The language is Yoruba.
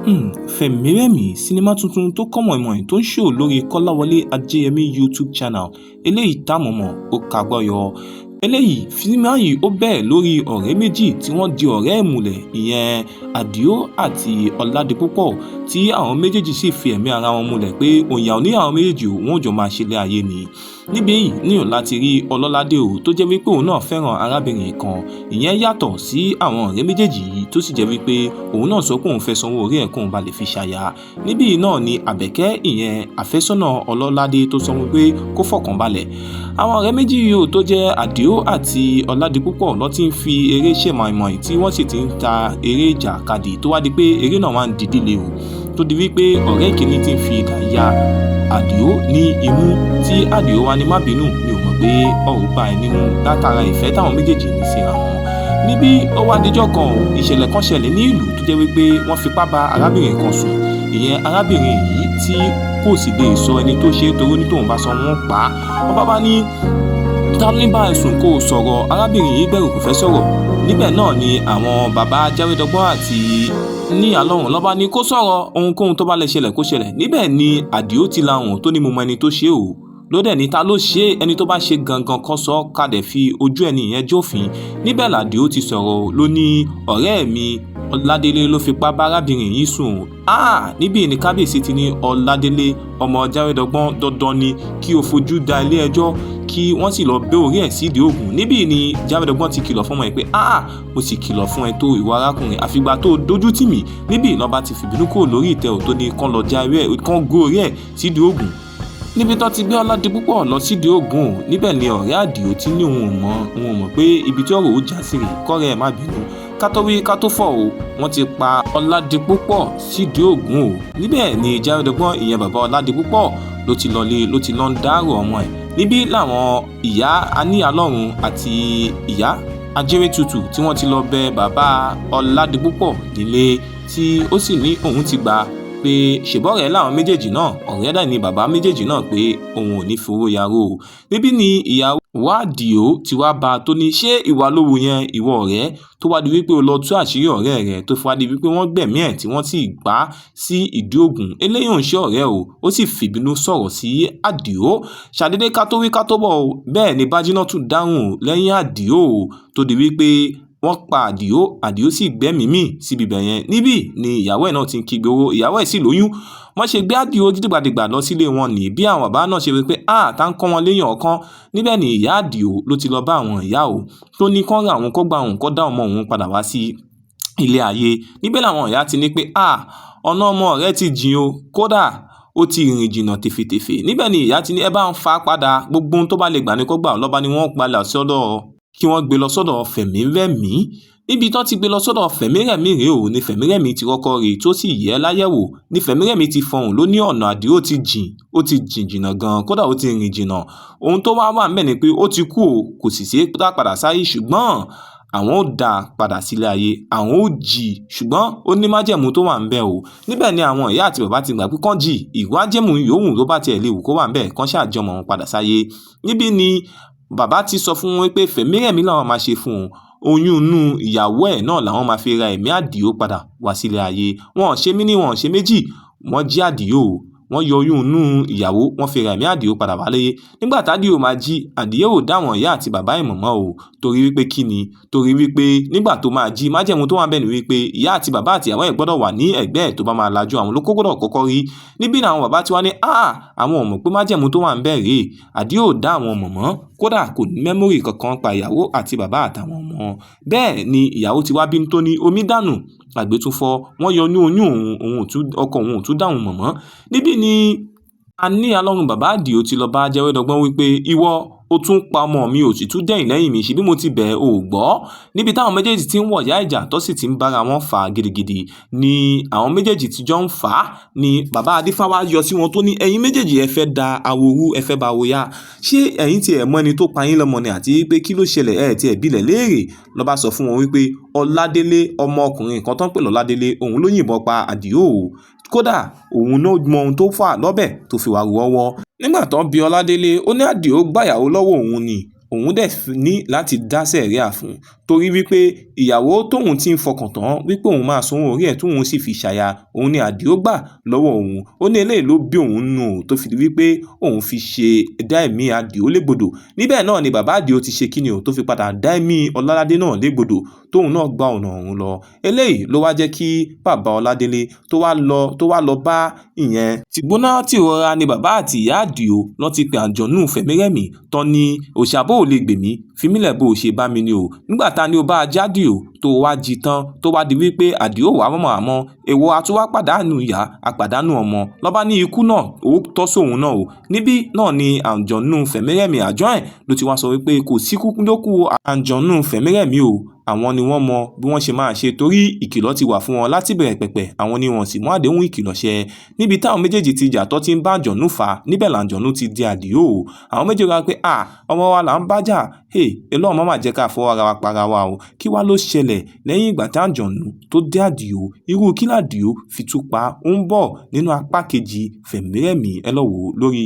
Fẹ̀mírẹ̀mí sinimá tuntun tó kọ́ mọ̀ọ́mọ̀ọ́ tó ń ṣò lórí Kọ́láwọlé Ajẹ́yẹmí YouTube channel eléyìí tá mọ̀ mọ̀ ó kagbọ́yọ. Eléyìí sinimá yìí ó bẹ̀rẹ̀ lórí ọ̀rẹ́ méjì tí wọ́n di ọ̀rẹ́ ìmùlẹ̀ ìyẹn Àdìó àti Ọládipúpọ̀ tí àwọn méjèèjì sì fi ẹ̀mí ara wọn múlẹ̀ pé òǹyà ò ní àwọn méjèèjì wọn ò jọ máa ṣe ilé ayé ni. Níbí yìí níyàn láti rí Ọlọ́ládé tó jẹ́ wípé òun náà fẹ́ràn arábìnrin kan ìyẹn yàtọ̀ sí àwọn ọ̀rẹ́ méjèèjì yìí tó sì jẹ́ wípé òun náà sọ pé òun fẹ́ sanwó orí ẹ̀ kóun ba lè fi ṣaya. Níbí náà ni Àbẹ̀kẹ́ ìyẹn àfẹ́sọ́nà Ọlọ́ládé tó sọ wípé kó fọkàn balẹ̀. Àwọn ọ̀rẹ́ méjì yìí tó jẹ́ Àdìó àti Ọládipúpọ̀ ló ti ń fi eré ṣe mọ̀ọ́mọ̀ọ́ tí wọ́n sì ti ń ta eré ìjàkadì tó wá di pé eré náà wá ń di líle tó di wípé ọ̀rẹ́ ìkíní ti ń fi idà ya Àdìó ní imú tí Àdìó wá ní má bínú mi ò mọ̀ pé ọ̀rọ̀ bá ẹ nínú látara ìfẹ́ táwọn méjèèjì ní síra wọn. Níbí ó wá dijọ́ kan ìṣẹ̀lẹ̀ kan ṣẹlẹ̀ ní ìlú tó jẹ́ wípé wọ́n fipá bá arábìnrin kan sùn ìyẹn arábìnrin yìí tí kò sì lè sọ ẹni tó ṣe é torí ní tóun bá sọ wọ́n pa á. Wọ́n bá ní ta ní bá ẹ̀sùn kó sọ̀rọ̀ arábìnrin yìí bẹ̀rù kò fẹ́ sọ̀rọ̀. Níbẹ̀ náà ni àwọn bàbá Jáwédọ́gbọ́n àti ní àlọ́run lọ́ba ní kó sọ̀rọ̀ ohunkóhun tó bá lè ṣẹlẹ̀ kó ṣẹlẹ̀. Níbẹ̀ ni Àdìó ti lahùn tó ní mo mọ ẹni tó ṣe é ló dẹ̀ ní ta ló ṣe ẹni tó bá ṣe gangan kan sọ ká dẹ̀ fi ojú ẹni yẹn jófin. Níbẹ̀ l'Àdìó ti sọ̀rọ̀ ló ní ọ̀rẹ́ mi Ọládélé ló fipá bá arábìnrin yìí sùn. Níbí ni kábíyèsí ti ní Ọládélé ọmọ Jáwédọ́gbọ́n dandan ni kí o fojú da ilé ẹjọ́ kí wọ́n sì lọ bẹ́ orí ẹ̀ sídìí ògùn. Níbí ni Jáwédọ́gbọ́n ti kìlọ̀ fún ọmọ ẹ̀ pé mo sì kìlọ̀ fún ẹ tó ìwà arákùnrin àfìgbà tó dojú tì mí. Níbí lọ́ba ti fìbínú kúrò lórí ìtẹ́ tó ní kán lọ já kán gó orí ẹ̀ sídìí ògùn. Níbi tó ti gbé Ọládipúpọ̀ lọ sídìí ògùn níbẹ̀ ni ọ̀rẹ́ Àdìó tí ní òun ò mọ̀ pé ibi tí ọ̀rọ̀ ó já sí rè kọ́rẹ́ ẹ̀ má bínú kátó wí kátó fọ̀ wọ́n ti pa Ọládipúpọ̀ sídìí ògùn níbẹ̀ ni Jáwédọ́gbọ́n ìyẹn bàbá Ọládipúpọ̀ ló ti lọ ń dárò ọmọ ẹ̀. Níbí làwọn ìyá Aníyàlọ́run àti ìyá Ajérétutù tí wọ́n ti lọ bẹ bàbá Ọládipúpọ̀ nílé tí ó sì ní òun ti gbà pé ṣèbọ̀rẹ́ láwọn méjèèjì náà ọ̀rẹ́ dà ní bàbá méjèèjì náà pé òun ò ní fowó yarò. Níbí ni ìyàwó Àdìó ti wá bá a tó ní ṣé ìwà lówó yẹn ìwọ ọ̀rẹ́ tó wá di wípé o lọ tú àṣírí ọ̀rẹ́ rẹ̀ tó fi wá di wípé wọ́n gbẹ̀mí ẹ̀ tí wọ́n sì gbà á sí ìdí ògùn. Eléyìí ò ń ṣe ọ̀rẹ́ ó sì fìbínú sọ̀rọ̀ sí Àdìó. Ṣàdédé ká tó wí ká tó bọ̀ bẹ́ẹ̀ ni Bájínátù dáhùn lẹ́yìn Àdìó tó di wípé wọ́n pa Àdìó sì gbẹ́mìí mì síbi ibẹ̀ yẹn. Níbí ni ìyàwó ẹ̀ náà ti ń kígbe owó ìyàwó ẹ̀ sì lóyún. Wọ́n ṣe gbé Àdìó dìgbàdìgbà lọ sílé wọn ní bí àwọn bàbá náà ṣe wí pé tá ń kọ́ wọn léyàn ọ̀kan. Níbẹ̀ ni ìyá Àdìó ló ti lọ bá àwọn ìyá tó ní kán ra òun kó gba òun kó dá ọmọ òun padà wá sí ilé ayé. Níbẹ̀ làwọn ìyá ti ní pé ọ̀nà ọmọ rẹ̀ ti jìn kódà ó ti rìn jìnnà tèfètèfè. Níbẹ̀ ni ìyá ti ní ẹ bá ń fa padà gbogbo ohun tó bá lè gbà ní kó gbà lọ́ba ni wọ́n padà sọ́dọ̀ kí wọ́n gbé lọ sọ́dọ̀ Fẹ̀mírẹ̀mí. Níbi tó ti gbé lọ sọ́dọ̀ Fẹ̀mírẹ̀mí rèé ni Fẹ̀mírẹ̀mí ti kọ́kọ́ rí tó sì yẹ̀ láyẹ̀wò ni Fẹ̀mírẹ̀mí ti fọhùn ló ní ọ̀nà Àdìó ti jìn jìnnà gan kódà ó ti rìn jìnnà. Ohun tó wá wà ńbẹ̀ ni pé ó ti kú kò sì ṣe dá padà sáyé ṣùgbọ́n àwọn ó dá padà sílé ayé àwọn ó jì ṣùgbọ́n ó ní májẹ̀mú tó wà ńbẹ̀ níbẹ̀ ni àwọn ìyá àti bàbá ti gbà pé kán jì ìwájẹ̀mú yòówù tó bá tiẹ̀ lè wù kó wà ńbẹ̀ kán ṣàjọmọ̀ wọn padà sáyé. Níbí ni bàbá ti sọ fún wọn pé Fẹ̀mírẹ̀mí làwọn máa ṣe fún oyún inú ìyàwó ẹ̀ náà làwọn máa fi ra ẹ̀mí Àdìó padà wá sílé ayé. Wọn ò ṣe méní wọn ò ṣe méjì wọ́n jí Àdìó wọ́n yọ oyún inú ìyàwó wọ́n fi ra ẹ̀mí Àdìó padà wálé. Nígbà t'Àdìó máa jí Àdìó dá àwọn ìyá àti bàbá ẹ̀ mọ̀ torí wípé kíni torí wípé nígbà tó máa jí májẹ̀mú tó wà ńbẹ̀ ni wípé ìyá àti bàbá àti àwọn ẹ̀ gbọ́dọ̀ wà ní ẹ̀gbẹ́ ẹ̀ tó bá máa lajú àwọn ló gbọ́dọ̀ kọ́kọ́ rí. Níbí ni àwọn bàbá ti wá ní àwọn ò mọ̀ pé májẹ̀mú tó wà ńbẹ̀ rèé Àdìó dá àwọn mọ̀mọ́ kódà kò ní mẹ́mórì kankan pa ìyàwó àti bàbá àtàwọn ọmọ. Bẹ́ẹ̀ ni ìyàwó ti wá bínú tó ní omi dànù àgbétúnfọ́ wọ́n yọ ní oyún ọkọ òun ò tún dáhùn mọ̀mọ́. Níbí ni Aníyàlọ́run bàbá Àdìó ti lọ bá Jáwédọ́gbọ́n wípé ìwọ ó tún pa ọmọ mi ò sì tún dẹ̀yìn lẹ́yìn mi ṣe bí mo ti bẹ̀ ò gbọ́. Níbi táwọn méjèèjì ti ń wọ̀ yá ìjà tó sì ti ń bára wọn fà gidigidi ni àwọn méjèèjì ti jọ ń fà ni bàbá Adífá wá yọ sí wọn tó ní ẹ̀yin méjèèjì ẹ fẹ́ da aworu ẹ fẹ́ ba awo ya ṣé ẹ̀yin ti ẹ̀ mọ̀ ẹni tó pa yín lọ́mọ ni àti pé kí ló ṣẹlẹ̀ ẹ̀ ti ẹ̀ bilẹ̀ léèrè. Ló bá sọ fún wọn wípé Ọládélé ọmọ ọkùnrin kan tó ń pè lọ́ládélé òun ló yìnbọn pa Àdìó kódà òun náà mọ ohun tó fà lọ́bẹ̀ tó fi wá rọ́wọ́. Nígbà tó ń bi Ọládélé ó ní Àdìó gbàyàwó lọ́wọ́ òun ni òun dẹ̀ ní láti dá sẹ̀ríà fún torí wípé ìyàwó tóun ti ń fọkàn tán wípé òun máa sanwó orí ẹ̀ tóun sì fi ṣàyà òun ni Àdìó gbà lọ́wọ́ òun. Ó ní eléyìí ló bí òun nù tó fi wípé òun fi ṣe dá ẹ̀mí Àdìó légbodò. Níbẹ̀ náà ni bàbá Àdìó ti ṣe kíni o tó fi padà dá ẹ̀mí Ọládélé náà légbodò tóun náà gba ọ̀nà ọ̀hún lọ. Eléyìí ló wá jẹ́ kí bàbá Ọládélé tó wá lọ bá ìyẹn tìgbóná tìrọra ni bàbá àti ìyá Àdìó lọ ti pe àǹjọ̀nú Fẹ̀mírẹ̀mí tán ní òòṣà bó ò lè gbèmí fímílẹ̀ bó ò ṣe bá mi ni o. Nígbà tá ni o bá Àdìó tó wá jí tán tó wá di wípé Àdìó wà mọ̀mọ́ àmọ́ èwo àtúwá pàdánù ìyá àpàdánù ọmọ lọ́ba ní ikú náà ó tọ́ sóhun náà o. Níbí náà ni àǹjọ̀nú Fẹ̀mírẹ̀mí Àjọ́ìn ló ti wá sọ wípé kò sí kúkú lókù àǹjọ̀nú Fẹ̀mírẹ̀mí o. Àwọn ni wọ́n mọ bí wọ́n ṣe máa ṣe torí ìkìlọ̀ ti wà fún wọn láti bẹ̀rẹ̀ pẹ̀pẹ̀ àwọn ni wọ́n sì mú àdéhùn ìkìlọ̀ ṣẹ. Níbi táwọn méjèèjì ti jà tó ti ń bá àǹjọ̀nú fà níbẹ̀ làǹjọ̀nú ti di Àdìó o. Àwọn méjèèjì wá pé ọmọ wa là ń bá jà Ọlọ́run má mà jẹ́ ká fọwọ́ ara wa para wa o. Kí wá ló ṣẹlẹ̀ lẹ́yìn ìgbà tí àǹjọ̀nú tó dé Àdìó irú kí l'Àdìó fi tún pa ó ń bọ̀ nínú apá kejì Fẹ̀mírẹ̀mí ẹ lọ wò lórí